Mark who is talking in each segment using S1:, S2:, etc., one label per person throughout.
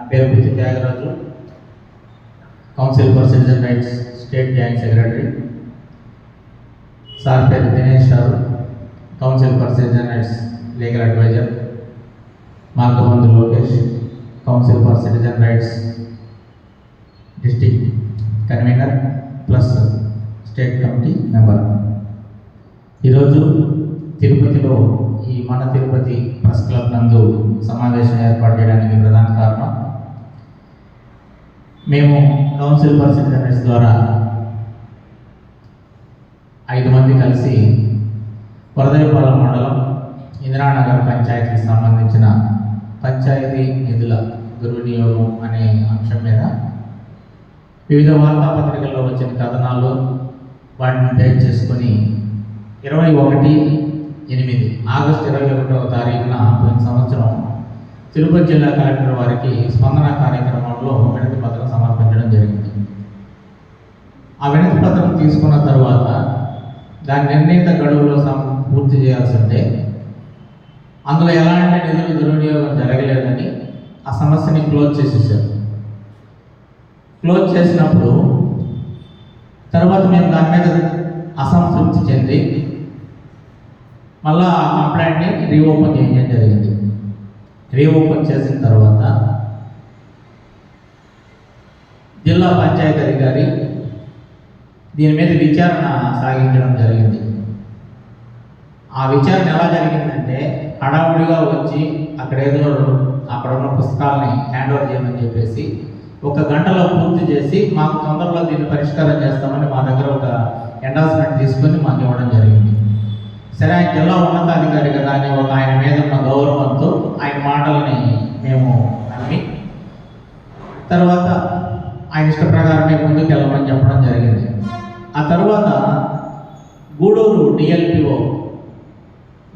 S1: నా పేరు Pichchi Thyagaraju, council for citizen rights state joint secretary. Sir పేరు Dinesh garu, council for citizen rights legal adviser. Margabandhu Lokesh, council for citizen rights district convener plus state committee member. ఈరోజు తిరుపతిలో ఈ మన Tirupati press club నందు సమావేశం ఏర్పాటు చేయడానికి ప్రధాన కారణం, మేము కౌన్సిల్ ఫర్ సిటిజన్ రైట్స్ ద్వారా 5 మంది కలిసి వరదైపాలెం మండలం ఇందిరానగర్ పంచాయతీకి సంబంధించిన పంచాయతీ నిధుల దుర్వినియోగం అనే అంశం మీద వివిధ వార్తాపత్రికల్లో వచ్చిన కథనాలు వాటిని బేస్ చేసుకొని 21/8 ఆగస్టు 21వ తారీఖున పోయిన సంవత్సరం తిరుపతి జిల్లా కలెక్టర్ వారికి స్పందన కార్యక్రమంలో వినతి పత్రం సమర్పించడం జరిగింది. ఆ వినతి పత్రం తీసుకున్న తర్వాత దాని నిర్ణీత గడువులో పూర్తి చేయాల్సి ఉంటే అందులో ఎలాంటి నిధులు దుర్వినియోగం జరగలేదని ఆ సమస్యని క్లోజ్ చేసేసారు. క్లోజ్ చేసినప్పుడు తర్వాత మేము దాని మీద అసంతృప్తి చెంది మళ్ళా ఆ కంప్లైంట్ని రీఓపెన్ చేయడం జరిగింది. రీఓపెన్ చేసిన తర్వాత జిల్లా పంచాయతీ అధికారి దీని మీద విచారణ సాగించడం జరిగింది. ఆ విచారణ ఎలా జరిగిందంటే, హడావుడిగా వచ్చి అక్కడ ఉన్న పుస్తకాలని హ్యాండ్ ఓవర్ చేయమని చెప్పేసి 1 గంటలో పూర్తి చేసి మాకు తొందరలో దీన్ని పరిష్కారం చేస్తామని మా దగ్గర ఒక ఎండార్స్మెంట్ తీసుకొని మాకు ఇవ్వడం జరిగింది. సరే, ఆయన జిల్లా ఉన్నతాధికారి కదా అని ఆయన మీద ఉన్న గౌరవంతో ఆయన మాటల్ని మేము నమ్మి తర్వాత ఆయన ఇష్ట ప్రకారమే ముందుకు వెళ్ళమని చెప్పడం జరిగింది. ఆ తర్వాత గూడూరు డిఎల్పిఓ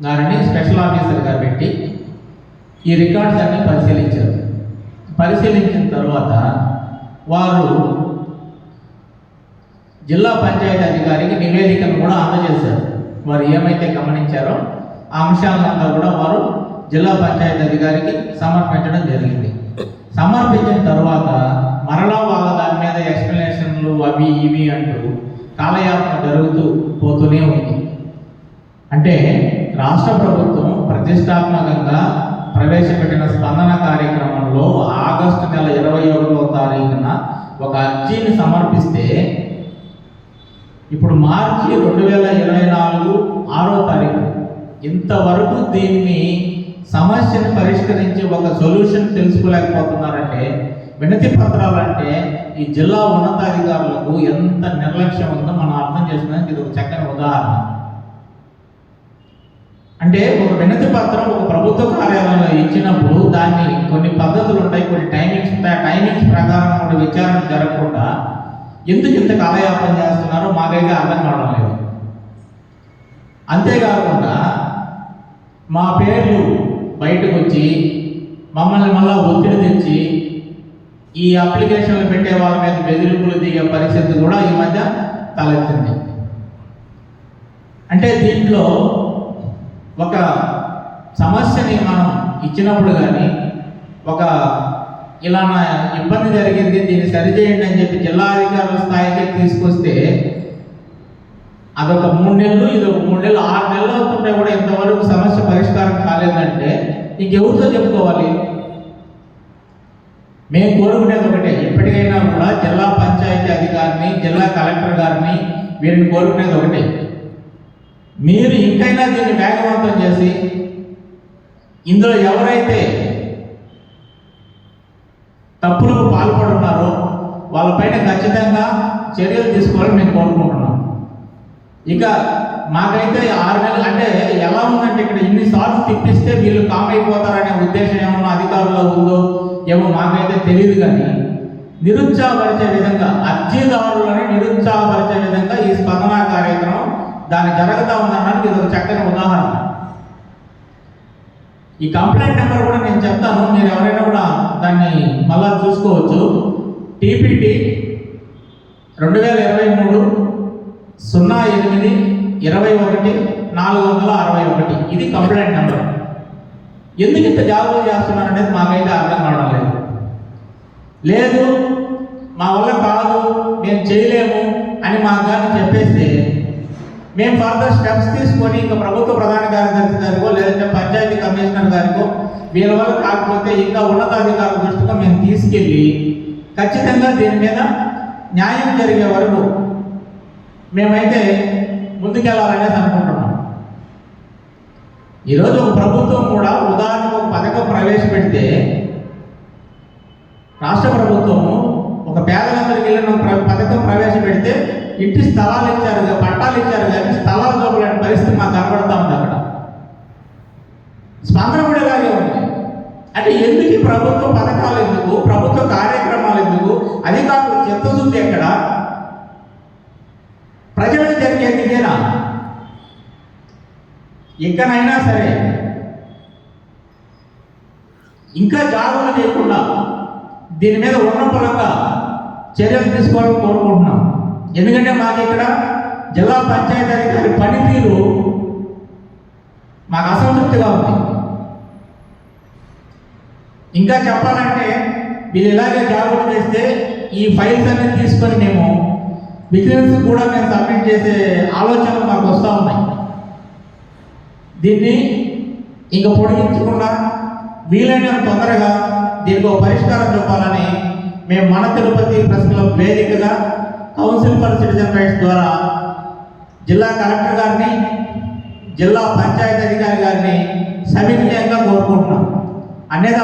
S1: గారిని స్పెషల్ ఆఫీసర్గా పెట్టి ఈ రికార్డ్స్ అన్ని పరిశీలించారు. పరిశీలించిన తర్వాత వారు జిల్లా పంచాయతీ అధికారికి నివేదికను కూడా అందజేశారు. వారు ఏమైతే గమనించారో ఆ అంశాలంతా కూడా వారు జిల్లా పంచాయతీ అధికారికి సమర్పించడం జరిగింది. సమర్పించిన తర్వాత మరలా వాళ్ళ దాని మీద ఎక్స్ప్లెనేషన్లు అవి ఇవి అంటూ కాలయాపన జరుగుతూ పోతూనే ఉంది. అంటే రాష్ట్ర ప్రభుత్వం ప్రతిష్టాత్మకంగా ప్రవేశపెట్టిన స్పందన కార్యక్రమంలో ఆగస్టు నెల 21వ తారీఖున ఒక అర్జీని సమర్పిస్తే ఇప్పుడు మార్చి 2024 6వ తారీఖు ఇంతవరకు దీన్ని సమస్యను పరిష్కరించి ఒక సొల్యూషన్ తెలుసుకోలేకపోతున్నారంటే, వినతి పత్రాలంటే ఈ జిల్లా ఉన్నతాధికారులకు ఎంత నిర్లక్ష్యం ఉందో మనం అర్థం చేసుకోవడానికి ఇది ఒక చక్కని ఉదాహరణ. అంటే ఒక వినతి పత్రం ఒక ప్రభుత్వ కార్యాలయంలో ఇచ్చినప్పుడు దాన్ని కొన్ని పద్ధతులు ఉంటాయి, కొన్ని టైమింగ్స్ ఉంటాయి. ఆ టైమింగ్స్ ప్రకారం కూడా విచారణ జరగకుండా ఎందుకు ఇంత కాలయాపన చేస్తున్నారో మాకైతే అర్థం కావడం లేదు. అంతేకాకుండా మా పేర్లు బయటకు వచ్చి మమ్మల్ని మళ్ళా ఒత్తిడి తెచ్చి ఈ అప్లికేషన్లు పెట్టే వాళ్ళ మీద బెదిరింపులు దిగే పరిస్థితి కూడా ఈ మధ్య తలెత్తింది. అంటే దీంట్లో ఒక సమస్యని మనం ఇచ్చినప్పుడు కానీ ఒక ఇలా నా ఇబ్బంది జరిగింది దీన్ని సరిచేయండి అని చెప్పి జిల్లా అధికారుల స్థాయికి తీసుకొస్తే అదొక 3 నెలలు, ఇదొక 3 నెలలు, 6 నెలలు అవుతుంటే కూడా ఇంతవరకు సమస్య పరిష్కారం కాలేదంటే ఇంకెవరితో చెప్పుకోవాలి? మేము కోరుకునేది ఒకటే, ఎప్పటికైనా కూడా జిల్లా పంచాయతీ అధికారిని, జిల్లా కలెక్టర్ గారిని వీరిని కోరుకునేది ఒకటే, మీరు ఇంకైనా దీన్ని వేగవంతం చేసి ఇందులో ఎవరైతే తప్పులకు పాల్పడున్నారో వాళ్ళపైన ఖచ్చితంగా చర్యలు తీసుకోవాలని మేము కోరుకుంటున్నాం. ఇక మాకైతే 6 నెలలు అంటే ఎలా ఉందంటే, ఇక్కడ ఇన్నిసార్లు తిప్పిస్తే వీళ్ళు కామ్ అయిపోతారనే ఉద్దేశం ఏమన్నా అధికారుల్లో ఉందో ఏమో మాకైతే తెలియదు. కానీ నిరుత్సాహపరిచే విధంగా, అర్జీదారులని నిరుత్సాహపరిచే విధంగా ఈ స్పందన కార్యక్రమం దాన్ని జరుగుతూ ఉందనడానికి ఇది ఒక చక్కని ఉదాహరణ. ఈ కంప్లైంట్ నెంబర్ కూడా నేను చెప్తాను, మీరు ఎవరైనా కూడా దాన్ని మళ్ళా చూసుకోవచ్చు. టీపీటీ 2023 08/21/461 ఇది కంప్లైంట్ నెంబర్. ఎందుకు ఇంత జాగ్రత్త చేస్తున్నారనేది మాకైతే అర్థం కావడం లేదు. లేదు మా వల్ల కాదు, మేము చేయలేము అని మాకు కానీ చెప్పేస్తే మేము ఫర్దర్ స్టెప్స్ తీసుకొని ఇంకా ప్రభుత్వ ప్రధాన కార్యదర్శి గారికో లేదంటే పంచాయతీ కమిషనర్ గారికో వీళ్ళ వల్ల కాకపోతే ఇంకా ఉన్నతాధికారుల దృష్టిగా మేము తీసుకెళ్ళి ఖచ్చితంగా దీని మీద న్యాయం జరిగే వరకు మేమైతే ముందుకెళ్ళాలనేది అనుకుంటున్నాం. ఈరోజు ఒక ప్రభుత్వం కూడా ఉదాహరణకు ఒక పథకం ప్రవేశపెడితే రాష్ట్ర ప్రభుత్వము ఒక పేదలందరికీ వెళ్ళిన పథకం ప్రవేశపెడితే ఇంటి స్థలాలు ఇచ్చారు, పట్టాలు ఇచ్చారు, కానీ స్థలాలు చూపలేని పరిస్థితి మాకు కనబడతా ఉంది. అక్కడ స్పందన కూడా ఇలాగే ఉంది. అంటే ఎందుకు ఈ ప్రభుత్వ పథకాలు ఎందుకు, ప్రభుత్వ కార్యక్రమాలు ఎందుకు, అధికారులు చిత్తశుద్ధి ఎక్కడ? ప్రజలకు జరిగేది ఇదేనా? ఎక్కడైనా సరే ఇంకా జాగ్రత్త చేయకుండా దీని మీద ఉన్నపరంగా చర్యలు తీసుకోవాలని కోరుకుంటున్నాం. ఎందుకంటే మాకు ఇక్కడ జిల్లా పంచాయతీ అధికారి పనితీరు మాకు అసంతృప్తిగా ఉంది. ఇంకా చెప్పాలంటే వీళ్ళు ఇలాగే జాగ్రత్త చేస్తే ఈ ఫైల్స్ అన్ని తీసుకొని మేము విజిలెన్స్ కూడా మేము సబ్మిట్ చేసే ఆలోచనలు మాకు వస్తూ ఉన్నాయి. దీన్ని ఇంకా పొడిగించకుండా వీలైనంత తొందరగా దీనికి ఒక పరిష్కారం చూపాలని మేము మన తిరుపతి ప్రెస్ క్లబ్ వేదికగా కౌన్సిల్ ఫర్ సిటిజన్ రైట్స్ ద్వారా జిల్లా కలెక్టర్ గారిని, జిల్లా పంచాయతీ అధికారి గారిని సవినయంగా కోరుకుంటున్నాం. అన్యథా